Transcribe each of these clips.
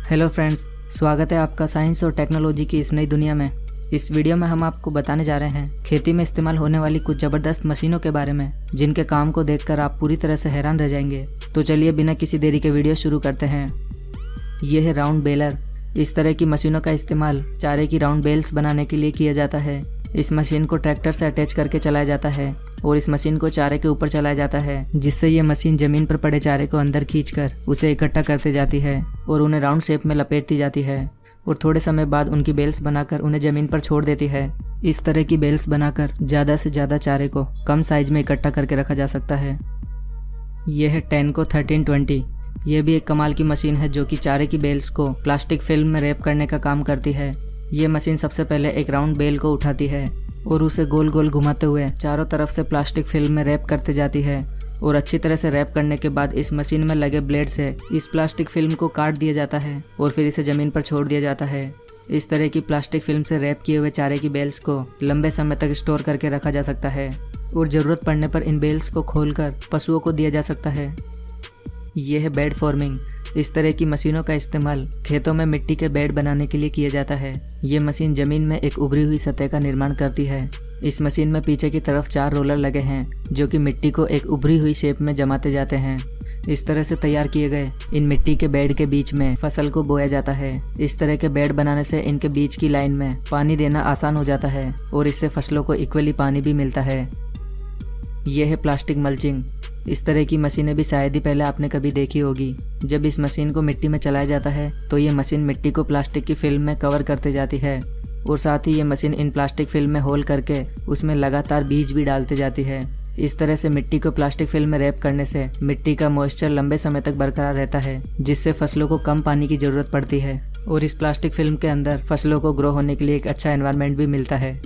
Hello friends, स्वागत है आपका साइंस और टेक्नोलॉजी की इस नई दुनिया में। इस वीडियो में हम आपको बताने जा रहे हैं खेती में इस्तेमाल होने वाली कुछ ज़बरदस्त मशीनों के बारे में, जिनके काम को देखकर आप पूरी तरह से हैरान रह जाएंगे। तो चलिए बिना किसी देरी के वीडियो शुरू करते हैं। ये है राउंड बेलर। इस तरह की मशीनों का इस्तेमाल चारे की राउंड बेल्स बनाने के लिए किया जाता है। इस मशीन को ट्रैक्टर से अटैच करके चलाया जाता है और इस मशीन को चारे के ऊपर चलाया जाता है, जिससे ये मशीन जमीन पर पड़े चारे को अंदर खींचकर उसे इकट्ठा करते जाती है और उन्हें राउंड शेप में लपेटती जाती है और थोड़े समय बाद उनकी बेल्स बनाकर उन्हें जमीन पर छोड़ देती है। इस तरह की बेल्स बनाकर ज़्यादा से ज़्यादा चारे को कम साइज में इकट्ठा करके रखा जा सकता है। यह है टेनको 1320। यह भी एक कमाल की मशीन है जो कि चारे की बेल्स को प्लास्टिक फिल्म में रैप करने का काम करती है। ये मशीन सबसे पहले एक राउंड बेल को उठाती है और उसे गोल गोल घुमाते हुए चारों तरफ से प्लास्टिक फिल्म में रैप करते जाती है और अच्छी तरह से रैप करने के बाद इस मशीन में लगे ब्लेड से इस प्लास्टिक फिल्म को काट दिया जाता है और फिर इसे ज़मीन पर छोड़ दिया जाता है। इस तरह की प्लास्टिक फिल्म से रैप किए हुए चारे की बेल्स को लंबे समय तक स्टोर करके रखा जा सकता है और ज़रूरत पड़ने पर इन बेल्स को खोलकर पशुओं को दिया जा सकता है। ये है बेड फॉर्मिंग। इस तरह की मशीनों का इस्तेमाल खेतों में मिट्टी के बेड बनाने के लिए किया जाता है। ये मशीन ज़मीन में एक उभरी हुई सतह का निर्माण करती है। इस मशीन में पीछे की तरफ 4 रोलर लगे हैं जो कि मिट्टी को एक उभरी हुई शेप में जमाते जाते हैं। इस तरह से तैयार किए गए इन मिट्टी के बेड के बीच में फसल को बोया जाता है। इस तरह के बेड बनाने से इनके बीच की लाइन में पानी देना आसान हो जाता है और इससे फसलों को इक्वली पानी भी मिलता है। यह है प्लास्टिक मल्चिंग। इस तरह की मशीनें भी शायद ही पहले आपने कभी देखी होगी। जब इस मशीन को मिट्टी में चलाया जाता है तो ये मशीन मिट्टी को प्लास्टिक की फिल्म में कवर करते जाती है और साथ ही ये मशीन इन प्लास्टिक फिल्म में होल करके उसमें लगातार बीज भी डालते जाती है। इस तरह से मिट्टी को प्लास्टिक फिल्म में रैप करने से मिट्टी का मॉइस्चर लंबे समय तक बरकरार रहता है, जिससे फसलों को कम पानी की ज़रूरत पड़ती है और इस प्लास्टिक फिल्म के अंदर फसलों को ग्रो होने के लिए एक अच्छा एनवायरनमेंट भी मिलता है।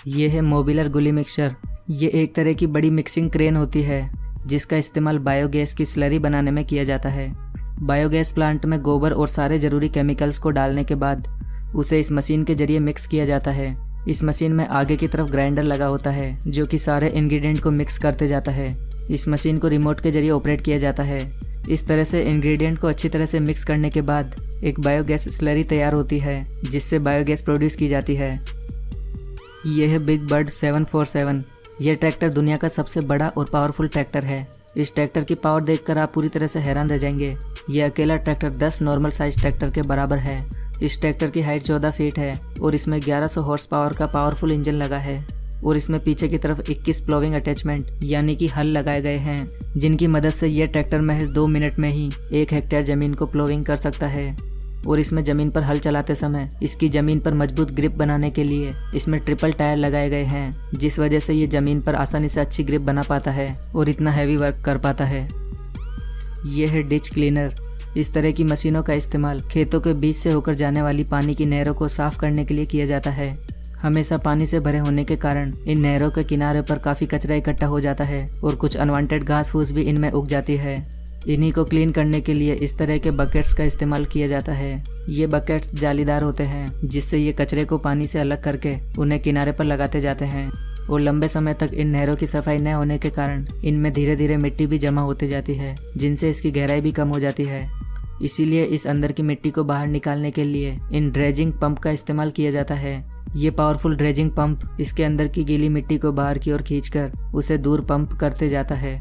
ये है मोबिलर गुली मिक्सचर। ये एक तरह की बड़ी मिक्सिंग क्रेन होती है जिसका इस्तेमाल बायोगैस की स्लरी बनाने में किया जाता है। बायोगैस प्लांट में गोबर और सारे ज़रूरी केमिकल्स को डालने के बाद उसे इस मशीन के जरिए मिक्स किया जाता है। इस मशीन में आगे की तरफ ग्राइंडर लगा होता है जो कि सारे इंग्रेडिएंट को मिक्स करते जाता है। इस मशीन को रिमोट के जरिए ऑपरेट किया जाता है। इस तरह से इंग्रेडिएंट को अच्छी तरह से मिक्स करने के बाद एक बायोगैस स्लरी तैयार होती है जिससे बायोगैस प्रोड्यूस की जाती है। यह है बिग बर्ड 747। यह ट्रैक्टर दुनिया का सबसे बड़ा और पावरफुल ट्रैक्टर है। इस ट्रैक्टर की पावर देखकर आप पूरी तरह से हैरान रह जाएंगे। यह अकेला ट्रैक्टर 10 नॉर्मल साइज ट्रैक्टर के बराबर है। इस ट्रैक्टर की हाइट 14 फीट है और इसमें 1100 हॉर्स पावर का पावरफुल इंजन लगा है और इसमें पीछे की तरफ 21 प्लोविंग अटैचमेंट यानी कि हल लगाए गए हैं, जिनकी मदद से यह ट्रैक्टर महज 2 मिनट में ही 1 हेक्टेयर ज़मीन को प्लोविंग कर सकता है। और इसमें ज़मीन पर हल चलाते समय इसकी ज़मीन पर मजबूत ग्रिप बनाने के लिए इसमें ट्रिपल टायर लगाए गए हैं, जिस वजह से ये ज़मीन पर आसानी से अच्छी ग्रिप बना पाता है और इतना हैवी वर्क कर पाता है। ये है डिच क्लीनर। इस तरह की मशीनों का इस्तेमाल खेतों के बीच से होकर जाने वाली पानी की नहरों को साफ करने के लिए किया जाता है। हमेशा पानी से भरे होने के कारण इन नहरों के किनारे पर काफ़ी कचरा इकट्ठा हो जाता है और कुछ अनवांटेड घास फूस भी इनमें उग जाती है। इन्हीं को क्लीन करने के लिए इस तरह के बकेट्स का इस्तेमाल किया जाता है। ये बकेट्स जालीदार होते हैं जिससे ये कचरे को पानी से अलग करके उन्हें किनारे पर लगाते जाते हैं और लंबे समय तक इन नहरों की सफाई न होने के कारण इनमें धीरे धीरे मिट्टी भी जमा होती जाती है, जिनसे इसकी गहराई भी कम हो जाती है। इसीलिए इस अंदर की मिट्टी को बाहर निकालने के लिए इन ड्रेजिंग पंप का इस्तेमाल किया जाता है। ये पावरफुल ड्रेजिंग पंप इसके अंदर की गीली मिट्टी को बाहर की ओर खींचकर उसे दूर पंप करते जाता है।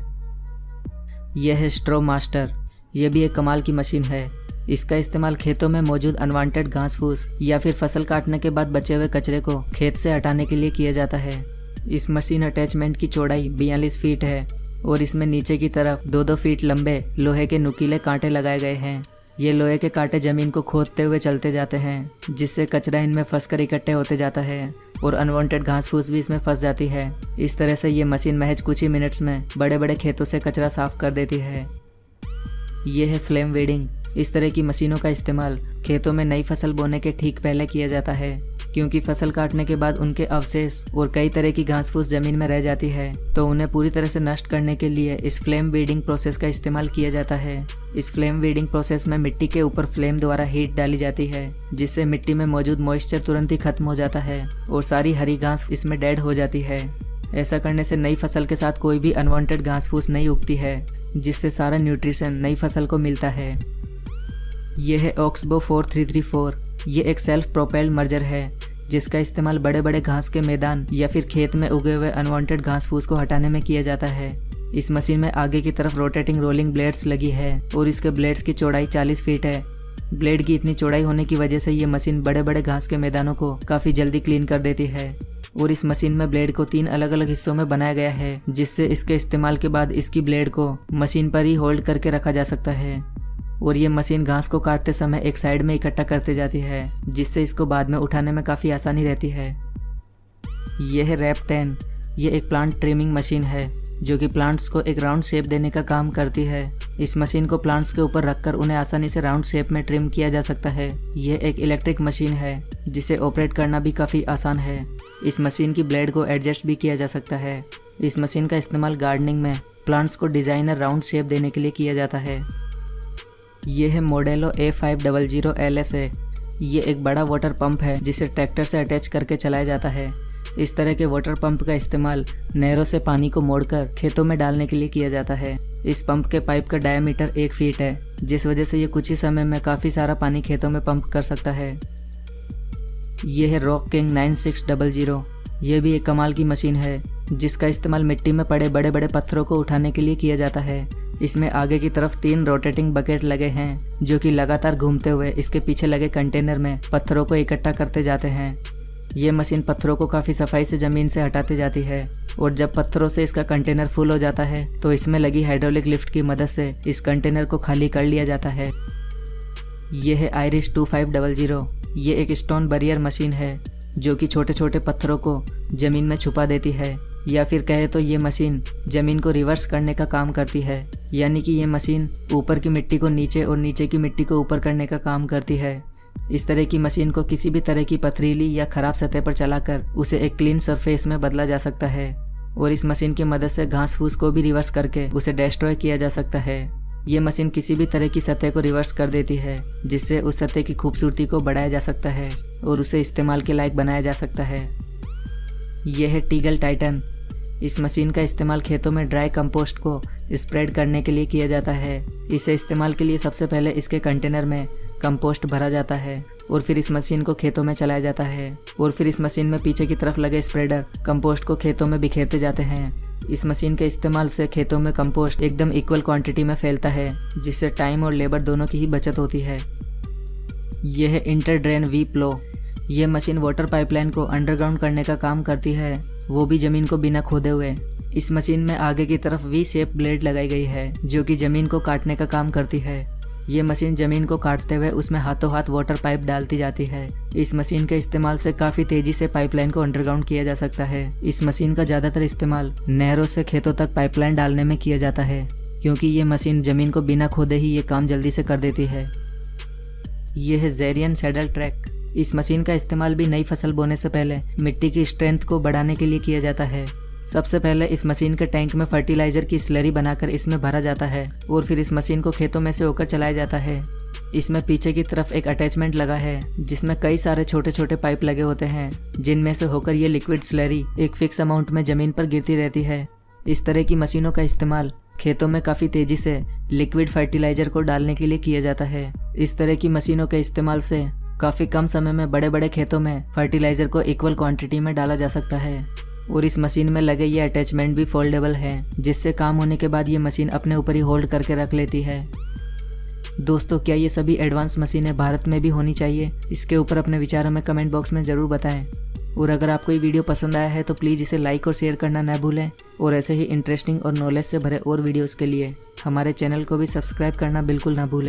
यह है स्ट्रॉ मास्टर। यह भी एक कमाल की मशीन है। इसका इस्तेमाल खेतों में मौजूद अनवांटेड घास फूस या फिर फसल काटने के बाद बचे हुए कचरे को खेत से हटाने के लिए किया जाता है। इस मशीन अटैचमेंट की चौड़ाई 42 फीट है और इसमें नीचे की तरफ 2-2 फीट लंबे लोहे के नुकीले कांटे लगाए गए हैं। ये लोहे के कांटे जमीन को खोदते हुए चलते जाते हैं, जिससे कचरा इनमें फंसकर इकट्ठे होते जाता है और अनवांटेड घास फूस भी इसमें फंस जाती है। इस तरह से ये मशीन महज कुछ ही मिनट्स में बड़े बड़े खेतों से कचरा साफ कर देती है। ये है फ्लेम वीडिंग। इस तरह की मशीनों का इस्तेमाल खेतों में नई फसल बोने के ठीक पहले किया जाता है, क्योंकि फसल काटने के बाद उनके अवशेष और कई तरह की घास फूस जमीन में रह जाती है, तो उन्हें पूरी तरह से नष्ट करने के लिए इस फ्लेम वीडिंग प्रोसेस का इस्तेमाल किया जाता है। इस फ्लेम वीडिंग प्रोसेस में मिट्टी के ऊपर फ्लेम द्वारा हीट डाली जाती है, जिससे मिट्टी में मौजूद मॉइस्चर तुरंत ही खत्म हो जाता है और सारी हरी घास इसमें डेड हो जाती है। ऐसा करने से नई फसल के साथ कोई भी अनवांटेड घास फूस नहीं उगती है, जिससे सारा न्यूट्रिशन नई फसल को मिलता है। ये है ऑक्सबो 4334। ये एक सेल्फ प्रोपेल्ड मर्जर है जिसका इस्तेमाल बड़े बड़े घास के मैदान या फिर खेत में उगे हुए अनवांटेड घास फूस को हटाने में किया जाता है। इस मशीन में आगे की तरफ रोटेटिंग रोलिंग ब्लेड्स लगी है और इसके ब्लेड्स की चौड़ाई 40 फीट है। ब्लेड की इतनी चौड़ाई होने की वजह से ये मशीन बड़े बड़े घास के मैदानों को काफ़ी जल्दी क्लीन कर देती है। और इस मशीन में ब्लेड को 3 अलग अलग हिस्सों में बनाया गया है जिससे इसके इस्तेमाल के बाद इसकी ब्लेड को मशीन पर ही होल्ड करके रखा जा सकता है। और ये मशीन घास को काटते समय एक साइड में इकट्ठा करते जाती है जिससे इसको बाद में उठाने में काफ़ी आसानी रहती है। यह है रैप 10। ये एक प्लांट ट्रिमिंग मशीन है जो कि प्लांट्स को एक राउंड शेप देने का काम करती है। इस मशीन को प्लांट्स के ऊपर रखकर उन्हें आसानी से राउंड शेप में ट्रिम किया जा सकता है। यह एक इलेक्ट्रिक मशीन है जिसे ऑपरेट करना भी काफ़ी आसान है। इस मशीन की ब्लेड को एडजस्ट भी किया जा सकता है। इस मशीन का इस्तेमाल गार्डनिंग में प्लांट्स को डिज़ाइनर राउंड शेप देने के लिए किया जाता है। ये है मोडेलो A500 LSA। ये एक बड़ा वाटर पंप है जिसे ट्रैक्टर से अटैच करके चलाया जाता है। इस तरह के वाटर पंप का इस्तेमाल नहरों से पानी को मोड़कर खेतों में डालने के लिए किया जाता है। इस पंप के पाइप का डायमीटर 1 फीट है जिस वजह से ये कुछ ही समय में काफ़ी सारा पानी खेतों में पंप कर सकता है। ये है रॉक किंग 9600। ये भी एक कमाल की मशीन है जिसका इस्तेमाल मिट्टी में पड़े बड़े बड़े पत्थरों को उठाने के लिए किया जाता है। इसमें आगे की तरफ 3 रोटेटिंग बकेट लगे हैं जो कि लगातार घूमते हुए इसके पीछे लगे कंटेनर में पत्थरों को इकट्ठा करते जाते हैं। ये मशीन पत्थरों को काफ़ी सफाई से ज़मीन से हटाती जाती है और जब पत्थरों से इसका कंटेनर फुल हो जाता है तो इसमें लगी हाइड्रोलिक लिफ्ट की मदद से इस कंटेनर को खाली कर लिया जाता है। ये है आयरिश 2500। ये एक स्टोन बैरियर मशीन है जो कि छोटे छोटे पत्थरों को ज़मीन में छुपा देती है, या फिर कहे तो ये मशीन ज़मीन को रिवर्स करने का काम करती है। यानी कि ये मशीन ऊपर की मिट्टी को नीचे और नीचे की मिट्टी को ऊपर करने का काम करती है। इस तरह की मशीन को किसी भी तरह की पथरीली या ख़राब सतह पर चलाकर उसे एक क्लीन सरफेस में बदला जा सकता है और इस मशीन की मदद से घास फूस को भी रिवर्स करके उसे डिस्ट्रॉय किया जा सकता है। ये मशीन किसी भी तरह की सतह को रिवर्स कर देती है जिससे उस सतह की खूबसूरती को बढ़ाया जा सकता है और उसे इस्तेमाल के लायक बनाया जा सकता है। यह है टीगल टाइटन। इस मशीन का इस्तेमाल खेतों में ड्राई कंपोस्ट को स्प्रेड करने के लिए किया जाता है। इसे इस्तेमाल के लिए सबसे पहले इसके कंटेनर में कंपोस्ट भरा जाता है और फिर इस मशीन को खेतों में चलाया जाता है और फिर इस मशीन में पीछे की तरफ लगे स्प्रेडर कंपोस्ट को खेतों में बिखेरते जाते हैं। इस मशीन के इस्तेमाल से खेतों में कंपोस्ट एकदम इक्वल क्वांटिटी में फैलता है जिससे टाइम और लेबर दोनों की ही बचत होती है। यह है इंटरड्रेन वी प्लो। यह मशीन वाटर पाइपलाइन को अंडरग्राउंड करने का काम करती है, वो भी ज़मीन को बिना खोदे हुए। इस मशीन में आगे की तरफ वी शेप ब्लेड लगाई गई है जो कि ज़मीन को काटने का काम करती है। ये मशीन ज़मीन को काटते हुए उसमें हाथों हाथ वाटर पाइप डालती जाती है। इस मशीन के इस्तेमाल से काफ़ी तेज़ी से पाइपलाइन को अंडरग्राउंड किया जा सकता है। इस मशीन का ज़्यादातर इस्तेमाल नहरों से खेतों तक पाइपलाइन डालने में किया जाता है क्योंकि ये मशीन ज़मीन को बिना खोदे ही ये काम जल्दी से कर देती है। यह है ज़ेरियन सैडल ट्रैक। इस मशीन का इस्तेमाल भी नई फसल बोने से पहले मिट्टी की स्ट्रेंथ को बढ़ाने के लिए किया जाता है। सबसे पहले इस मशीन के टैंक में फर्टिलाइज़र की स्लरी बनाकर इसमें भरा जाता है और फिर इस मशीन को खेतों में से होकर चलाया जाता है। इसमें पीछे की तरफ एक अटैचमेंट लगा है जिसमें कई सारे छोटे छोटे पाइप लगे होते हैं जिनमें से होकर ये लिक्विड स्लरी एक फिक्स अमाउंट में ज़मीन पर गिरती रहती है। इस तरह की मशीनों का इस्तेमाल खेतों में काफ़ी तेज़ी से लिक्विड फर्टिलाइज़र को डालने के लिए किया जाता है। इस तरह की मशीनों के इस्तेमाल से काफ़ी कम समय में बड़े बड़े खेतों में फर्टिलाइज़र को इक्वल क्वांटिटी में डाला जा सकता है। और इस मशीन में लगे ये अटैचमेंट भी फोल्डेबल हैं जिससे काम होने के बाद ये मशीन अपने ऊपर ही होल्ड करके रख लेती है। दोस्तों, क्या ये सभी एडवांस मशीनें भारत में भी होनी चाहिए? इसके ऊपर अपने विचार हमें कमेंट बॉक्स में ज़रूर बताएं। और अगर आपको ये वीडियो पसंद आया है तो प्लीज़ इसे लाइक और शेयर करना ना भूलें और ऐसे ही इंटरेस्टिंग और नॉलेज से भरे और वीडियोज़ के लिए हमारे चैनल को भी सब्सक्राइब करना बिल्कुल ना भूलें।